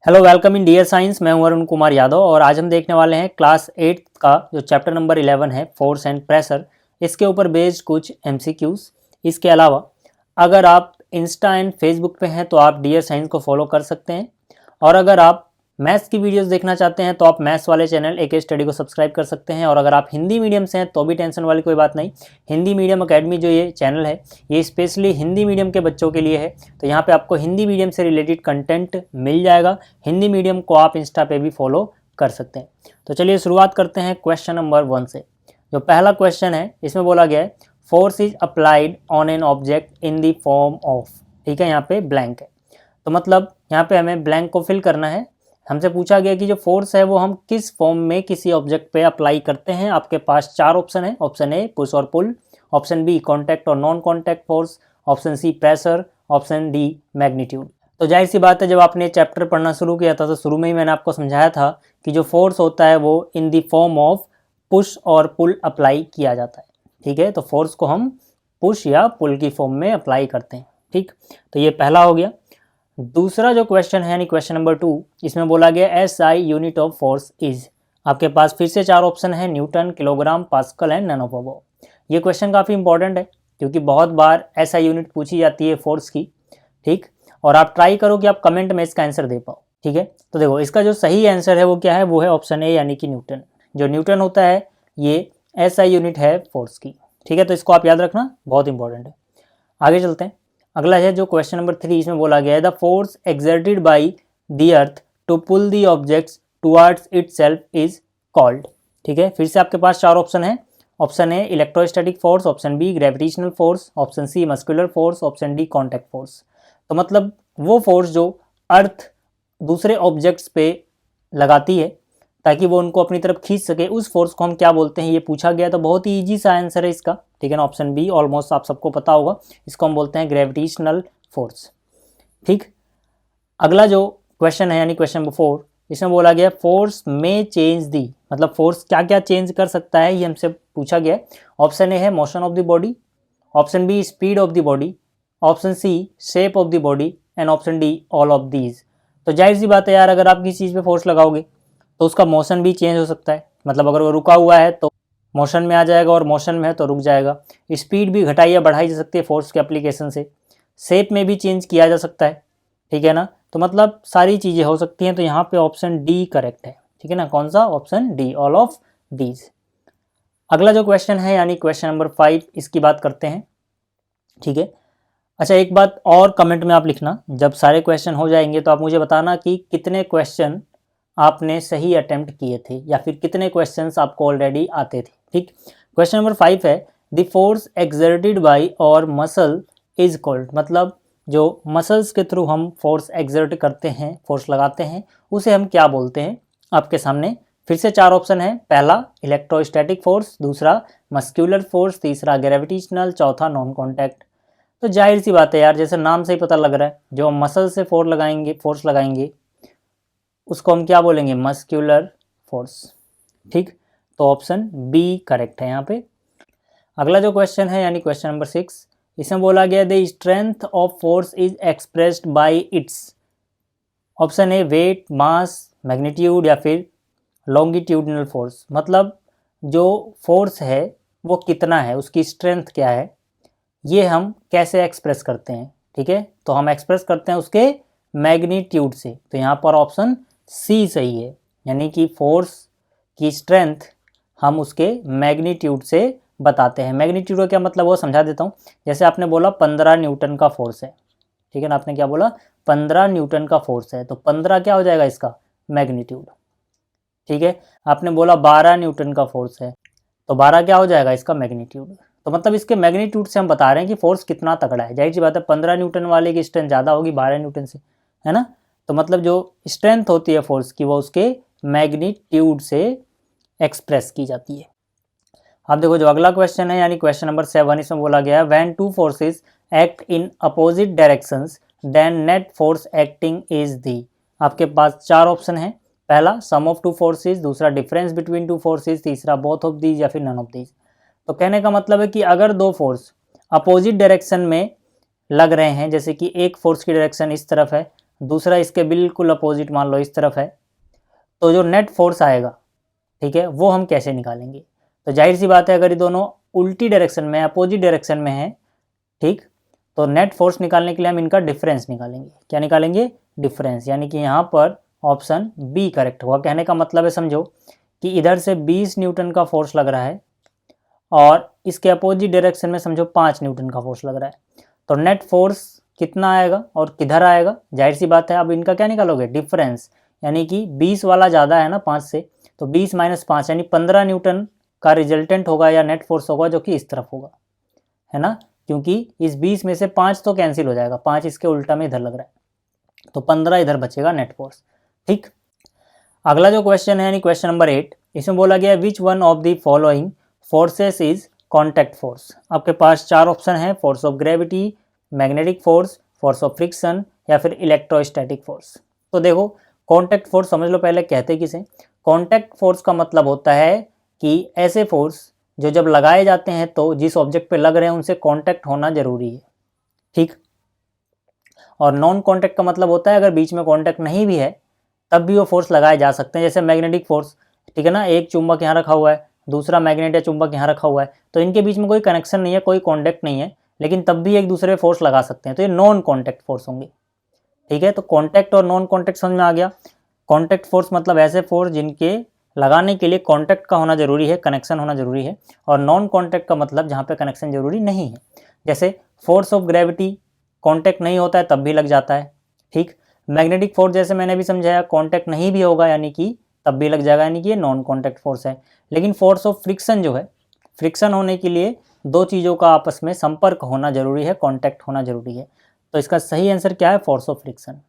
Hello welcome in dear science. मैं हूं अरुण कुमार यादव और आज हम देखने वाले हैं क्लास 8 का जो चैप्टर नंबर 11 है फोर्स एंड प्रेशर। इसके ऊपर बेस्ड कुछ एमसीक्यूज। इसके अलावा अगर आप इंस्टा एंड फेसबुक पे हैं तो आप डियर साइंस को फॉलो कर सकते हैं, और अगर आप मैथ्स की वीडियोस देखना चाहते हैं तो आप मैथ्स वाले चैनल एके स्टडी को सब्सक्राइब कर सकते हैं। और अगर आप हिंदी मीडियम से हैं तो भी टेंशन वाली कोई बात नहीं। हिंदी मीडियम अकेडमी जो ये चैनल है ये स्पेशली हिंदी मीडियम के बच्चों के लिए है, तो यहाँ पे आपको हिंदी मीडियम से रिलेटेड कंटेंट मिल जाएगा। हिंदी मीडियम को आप इंस्टा पे भी फॉलो कर सकते हैं। तो चलिए शुरुआत करते हैं क्वेश्चन नंबर 1 से। जो पहला क्वेश्चन है इसमें बोला गया है force is applied on an object in the form of, ठीक है, यहाँ पे ब्लैंक है। तो मतलब यहाँ पे हमें ब्लैंक को फिल करना है। हमसे पूछा गया कि जो फोर्स है वो हम किस फॉर्म में किसी ऑब्जेक्ट पे अप्लाई करते हैं। आपके पास 4 ऑप्शन है। ऑप्शन ए पुश और पुल, ऑप्शन बी कॉन्टैक्ट और non contact force, option C pressure, option D magnitude. तो जाहिर सी बात है, जब आपने चैप्टर पढ़ना शुरू किया था तो शुरू में ही मैंने आपको समझाया था कि जो फोर्स होता है वो in the form of push और पुल अप्लाई किया जाता है। ठीक है, तो फोर्स को हम पुश या पुल की फॉर्म में अप्लाई करते हैं। ठीक, तो ये पहला हो गया। दूसरा जो क्वेश्चन है यानी क्वेश्चन नंबर 2, इसमें बोला गया SI unit of force is. आपके पास फिर से 4 ऑप्शन है, Newton, kilogram, pascal and nano power. ये क्वेश्चन काफ़ी इंपॉर्टेंट है क्योंकि बहुत बार एसआई यूनिट पूछी जाती है फोर्स की। ठीक, और आप ट्राई करो कि आप कमेंट में इसका आंसर दे पाओ। ठीक है, तो देखो इसका जो सही आंसर है वो क्या है, वो है ऑप्शन ए यानी कि न्यूटन। जो न्यूटन होता है ये एसआई यूनिट है फोर्स की। ठीक है, तो इसको आप याद रखना, बहुत इंपॉर्टेंट है। आगे चलते हैं। अगला है जो क्वेश्चन नंबर 3, इसमें बोला गया है the force exerted by the earth to pull the objects towards itself is called. ठीक है, फिर से आपके पास 4 ऑप्शन है। Option A electrostatic force, option B gravitational force, option C muscular force, option D contact force. तो मतलब वो फोर्स जो अर्थ दूसरे ऑब्जेक्ट्स पे लगाती है ताकि वो उनको अपनी तरफ खींच सके, उस फोर्स को हम क्या बोलते हैं, ये पूछा गया। तो बहुत ही ईजी सा आंसर है इसका। ठीक है ना, ऑप्शन बी ऑलमोस्ट आप सबको पता होगा। इसको हम बोलते हैं ग्रेविटेशनल फोर्स। ठीक, अगला जो क्वेश्चन है यानी क्वेश्चन नंबर 4, इसमें बोला गया फोर्स में चेंज दी। मतलब फोर्स क्या क्या चेंज कर सकता है ये हमसे पूछा गया है। ऑप्शन ए है motion of the body, option B speed of the body, option C shape of the body and option D all of these. तो जाहिर सी बात है यार, अगर आप किसी चीज़ पे फोर्स लगाओगे तो उसका मोशन भी चेंज हो सकता है। मतलब अगर वो रुका हुआ है तो मोशन में आ जाएगा, और मोशन में है तो रुक जाएगा। स्पीड भी घटाई या बढ़ाई जा सकती है फोर्स के एप्लीकेशन से। शेप में भी चेंज किया जा सकता है। ठीक है ना, तो मतलब सारी चीज़ें हो सकती हैं। तो यहाँ पे ऑप्शन डी करेक्ट है। ठीक है ना, कौन सा, option D, all of these. अगला जो क्वेश्चन है यानी क्वेश्चन नंबर 5, इसकी बात करते हैं। ठीक है, अच्छा एक बात और कमेंट में आप लिखना, जब सारे क्वेश्चन हो जाएंगे तो आप मुझे बताना कि कितने क्वेश्चन आपने सही अटेम्प्ट किए थे या फिर कितने क्वेश्चंस आपको ऑलरेडी आते थे। ठीक, क्वेश्चन नंबर 5 है द फोर्स एक्सर्टेड बाय और मसल इज कॉल्ड। मतलब जो मसल्स के थ्रू हम फोर्स एक्सर्ट करते हैं, फोर्स लगाते हैं, उसे हम क्या बोलते हैं। आपके सामने फिर से 4 ऑप्शन है। पहला इलेक्ट्रोस्टैटिक फोर्स, दूसरा मस्क्यूलर फोर्स, तीसरा ग्रेविटेशनल, चौथा नॉन कॉन्टैक्ट। तो जाहिर सी बात है यार, जैसे नाम से ही पता लग रहा है, जो हम मसल से फोर्स लगाएंगे उसको हम क्या बोलेंगे, मस्क्यूलर फोर्स। ठीक, तो ऑप्शन बी करेक्ट है यहाँ पे। अगला जो क्वेश्चन है यानी क्वेश्चन नंबर 6, इसमें बोला गया the strength of force is expressed by its. Option A weight, mass, magnitude या फिर लॉन्गिट्यूडनल फोर्स। मतलब जो फोर्स है वो कितना है, उसकी स्ट्रेंथ क्या है, ये हम कैसे एक्सप्रेस करते हैं। ठीक है, तो हम एक्सप्रेस करते हैं उसके मैग्नीट्यूड से। तो यहाँ पर ऑप्शन सी सही है, यानी कि फोर्स की स्ट्रेंथ हम उसके मैग्नीट्यूड से बताते हैं। मैग्नीट्यूड का क्या मतलब वो समझा देता हूँ। जैसे आपने बोला 15 न्यूटन का फोर्स है। ठीक है ना, आपने क्या बोला, 15 न्यूटन का फोर्स है, तो 15 क्या हो जाएगा इसका मैग्नीट्यूड। ठीक है, आपने बोला 12 न्यूटन का फोर्स है, तो 12 क्या हो जाएगा इसका मैग्नीट्यूड। तो मतलब इसके मैग्नीट्यूड से हम बता रहे हैं कि फोर्स कितना तगड़ा है। जाहिर सी बात है 15 न्यूटन वाले की स्ट्रेंथ ज़्यादा होगी 12 न्यूटन से, है ना। तो मतलब जो स्ट्रेंथ होती है फोर्स की वो उसके मैग्नीट्यूड से एक्सप्रेस की जाती है। अब देखो जो अगला क्वेश्चन है यानी क्वेश्चन नंबर 7, इसमें बोला गया है when two forces act in opposite directions then net force acting is the. आपके पास 4 ऑप्शन है। पहला सम ऑफ टू फोर्सेस, दूसरा डिफरेंस बिटवीन टू फोर्सेस, तीसरा बोथ ऑफ दीज या फिर नन ऑफ दीज। तो कहने का मतलब है कि अगर दो फोर्स अपोजिट डायरेक्शन में लग रहे हैं, जैसे कि एक फोर्स की डायरेक्शन इस तरफ है, दूसरा इसके बिल्कुल अपोजिट मान लो इस तरफ है, तो जो नेट फोर्स आएगा, ठीक है, वो हम कैसे निकालेंगे? तो जाहिर सी बात है, अगर ये दोनों उल्टी डायरेक्शन में, अपोजिट डायरेक्शन में है, ठीक, तो नेट फोर्स निकालने के लिए हम इनका डिफरेंस निकालेंगे। क्या निकालेंगे? डिफरेंस। यानी कि यहाँ पर ऑप्शन बी करेक्ट होगा। कहने का मतलब है, समझो कि इधर से 20 न्यूटन का फोर्स लग रहा है और इसके अपोजिट डायरेक्शन में समझो 5 न्यूटन का फोर्स लग रहा है, तो नेट फोर्स कितना आएगा और किधर आएगा? जाहिर सी बात है, अब इनका क्या निकालोगे? डिफरेंस। यानी कि 20 वाला ज़्यादा है ना 5 से, तो 20 - 5 यानी 15 न्यूटन का रिजल्टेंट होगा या नेट फोर्स होगा, जो कि इस तरफ होगा, है ना, क्योंकि इस 20 में से 5 तो कैंसिल हो जाएगा, 5 इसके उल्टा में इधर लग रहा है, तो 15 इधर बचेगा नेट फोर्स। ठीक, अगला जो क्वेश्चन है यानी क्वेश्चन नंबर 8, इसमें बोला गया which one of the following forces is contact force. आपके पास 4 ऑप्शन है, force of gravity, magnetic force, force of friction या फिर इलेक्ट्रोस्टैटिक फोर्स। तो देखो, कॉन्टैक्ट फोर्स समझ लो पहले कहते किसे। कॉन्टैक्ट फोर्स का मतलब होता है कि ऐसे फोर्स जो जब लगाए जाते हैं तो जिस ऑब्जेक्ट पे लग रहे हैं उनसे कांटेक्ट होना जरूरी है, ठीक। और नॉन कांटेक्ट का मतलब होता है अगर बीच में कांटेक्ट नहीं भी है तब भी वो फोर्स लगाए जा सकते हैं, जैसे मैग्नेटिक फोर्स, ठीक है ना, एक चुंबक यहाँ रखा हुआ है, दूसरा मैग्नेट या चुंबक यहाँ रखा हुआ है, तो इनके बीच में कोई कनेक्शन नहीं है, कोई कॉन्टैक्ट नहीं है, लेकिन तब भी एक दूसरे पे फोर्स लगा सकते हैं, तो ये नॉन कॉन्टैक्ट फोर्स होंगे, ठीक है। तो कॉन्टैक्ट और नॉन कॉन्टैक्ट समझ में आ गया। कॉन्टैक्ट फोर्स मतलब ऐसे फोर्स जिनके लगाने के लिए कॉन्टैक्ट का होना जरूरी है, कनेक्शन होना जरूरी है, और नॉन कॉन्टैक्ट का मतलब जहाँ पे कनेक्शन जरूरी नहीं है, जैसे फोर्स ऑफ ग्रेविटी कॉन्टैक्ट नहीं होता है तब भी लग जाता है, ठीक। मैग्नेटिक फोर्स जैसे मैंने भी समझाया कॉन्टैक्ट नहीं भी होगा यानी कि तब भी लग जाएगा, यानी कि ये नॉन कॉन्टैक्ट फोर्स है। लेकिन फोर्स ऑफ फ्रिक्शन जो है, फ्रिक्शन होने के लिए दो चीज़ों का आपस में संपर्क होना जरूरी है, कॉन्टैक्ट होना जरूरी है, तो इसका सही आंसर क्या है? फोर्स ऑफ फ्रिक्शन,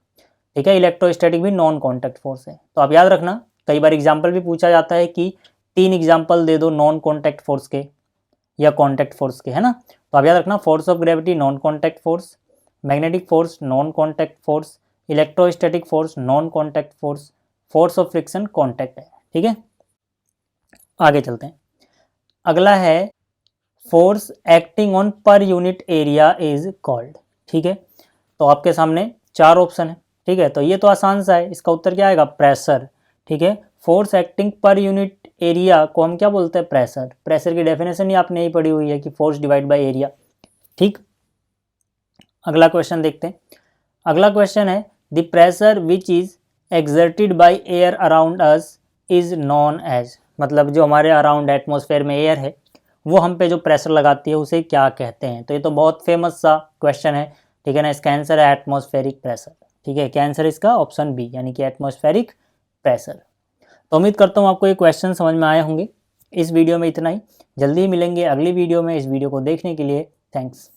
ठीक है। इलेक्ट्रोस्टैटिक भी नॉन कॉन्टैक्ट फोर्स है। तो आप याद रखना, कई बार एग्जाम्पल भी पूछा जाता है कि 3 एग्जाम्पल दे दो नॉन कॉन्टैक्ट फोर्स के या कॉन्टैक्ट फोर्स के, है ना। तो आप याद रखना, force of gravity non contact force, magnetic force non contact force, electrostatic force non contact force, force of friction contact है, ठीक है। आगे चलते हैं। अगला है force acting on per unit area is called, ठीक है। तो आपके सामने 4 ऑप्शन है, ठीक है, तो ये तो आसान सा है, इसका उत्तर क्या आएगा? प्रेशर, ठीक है। Force acting per unit area को हम क्या बोलते हैं? प्रेशर। प्रेशर की डेफिनेशन ही आपने यही पढ़ी हुई है कि फोर्स डिवाइड बाय एरिया, ठीक। अगला क्वेश्चन देखते हैं। अगला क्वेश्चन है the pressure which is exerted by air around us is known as, मतलब जो हमारे अराउंड एटमॉस्फेयर में एयर है वो हम पे जो प्रेशर लगाती है उसे क्या कहते हैं? तो ये तो बहुत फेमस सा क्वेश्चन है, ठीक है ना। इसका आंसर है एटमॉस्फेरिक प्रेशर, ठीक है। क्या आंसर है इसका? ऑप्शन बी, यानी कि एटमॉस्फेरिक प्रेशर। तो उम्मीद करता हूँ आपको ये क्वेश्चन समझ में आए होंगे। इस वीडियो में इतना ही, जल्दी ही मिलेंगे अगली वीडियो में। इस वीडियो को देखने के लिए थैंक्स।